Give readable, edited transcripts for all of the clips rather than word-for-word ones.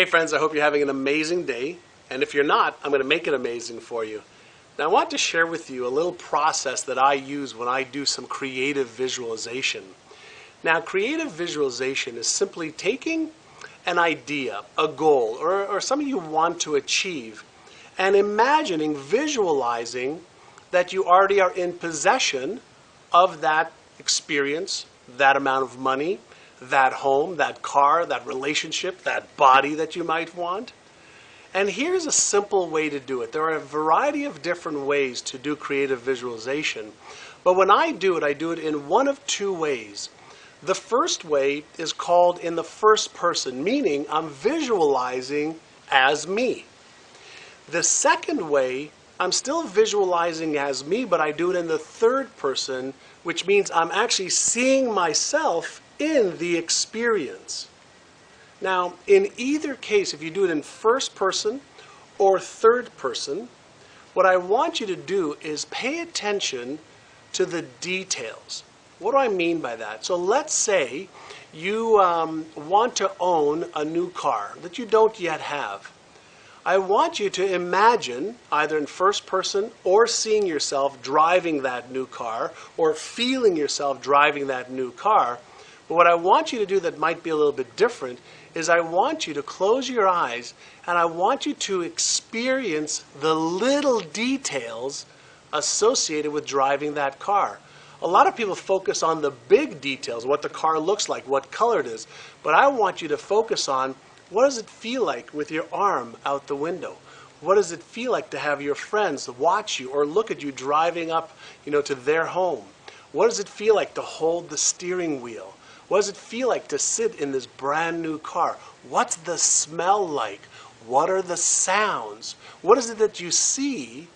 Hey friends, I hope you're having an amazing day. And if you're not, I'm going to make it amazing for you. Now I want to share with you a little process that I use when I do some creative visualization. Now creative visualization is simply taking an idea, a goal, or something you want to achieve, and imagining, visualizing that you already are in possession of that experience, that amount of money, that home, that car, that relationship, that body that you might want. And here's a simple way to do it. There are a variety of different ways to do creative visualization. But when I do it in one of two ways. The first way is called in the first person, meaning I'm visualizing as me. The second way, I'm still visualizing as me, but I do it in the third person, which means I'm actually seeing myself in the experience. Now, in either case, if you do it in first person or third person, what I want you to do is pay attention to the details. What do I mean by that? So let's say you want to own a new car that you don't yet have. I want you to imagine, either in first person or seeing yourself driving that new car or feeling yourself driving that new car. But what I want you to do that might be a little bit different is I want you to close your eyes and I want you to experience the little details associated with driving that car. A lot of people focus on the big details, what the car looks like, what color it is. But I want you to focus on, what does it feel like with your arm out the window? What does it feel like to have your friends watch you or look at you driving up, to their home? What does it feel like to hold the steering wheel? What does it feel like to sit in this brand new car? What's the smell like? What are the sounds? What is it that you see,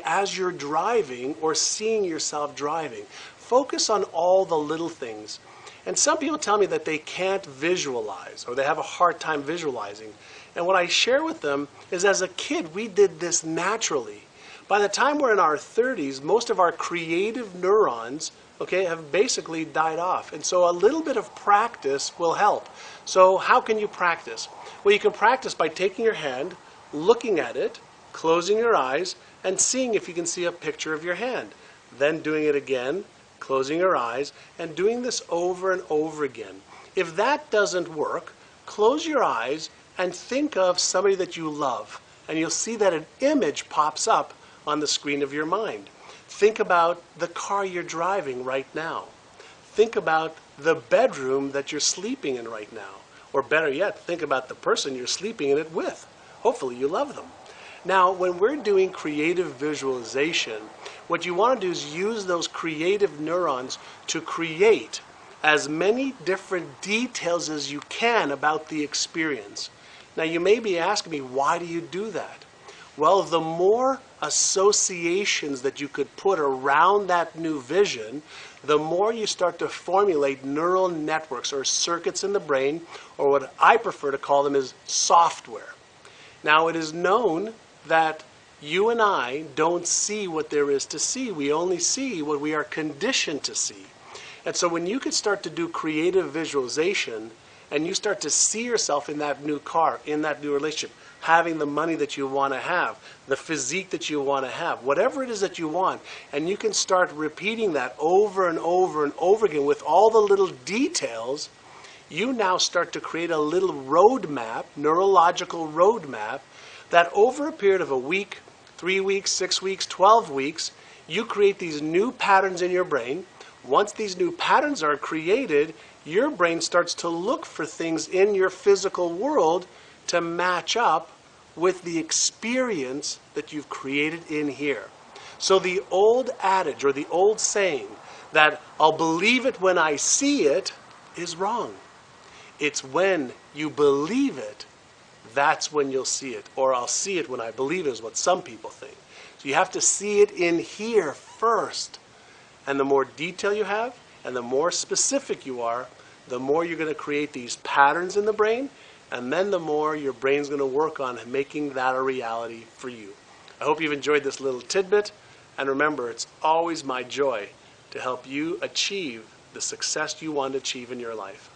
as you're driving or seeing yourself driving? Focus on all the little things. And some people tell me that they can't visualize or they have a hard time visualizing. And what I share with them is, as a kid, we did this naturally. By the time we're in our 30s, most of our creative neurons have basically died off. And so a little bit of practice will help. So how can you practice? Well, you can practice by taking your hand, looking at it, closing your eyes, and seeing if you can see a picture of your hand. Then doing it again, closing your eyes, and doing this over and over again. If that doesn't work, close your eyes and think of somebody that you love. And you'll see that an image pops up on the screen of your mind. Think about the car you're driving right now. Think about the bedroom that you're sleeping in right now. Or better yet, think about the person you're sleeping in it with. Hopefully you love them. Now, when we're doing creative visualization, what you want to do is use those creative neurons to create as many different details as you can about the experience. Now, you may be asking me, why do you do that? Well, the more associations that you could put around that new vision, the more you start to formulate neural networks or circuits in the brain, or what I prefer to call them is software. Now, it is known that you and I don't see what there is to see. We only see what we are conditioned to see. And so when you could start to do creative visualization and you start to see yourself in that new car, in that new relationship, having the money that you want to have, the physique that you want to have, whatever it is that you want, and you can start repeating that over and over and over again with all the little details, you now start to create a little roadmap, neurological roadmap, that over a period of a week, 3 weeks, 6 weeks, 12 weeks, you create these new patterns in your brain. Once these new patterns are created, your brain starts to look for things in your physical world to match up with the experience that you've created in here. So the old adage or the old saying that I'll believe it when I see it is wrong. It's when you believe it, that's when you'll see it. Or I'll see it when I believe it is what some people think. So you have to see it in here first. And the more detail you have and the more specific you are, the more you're going to create these patterns in the brain, and then the more your brain's going to work on making that a reality for you. I hope you've enjoyed this little tidbit, and remember, it's always my joy to help you achieve the success you want to achieve in your life.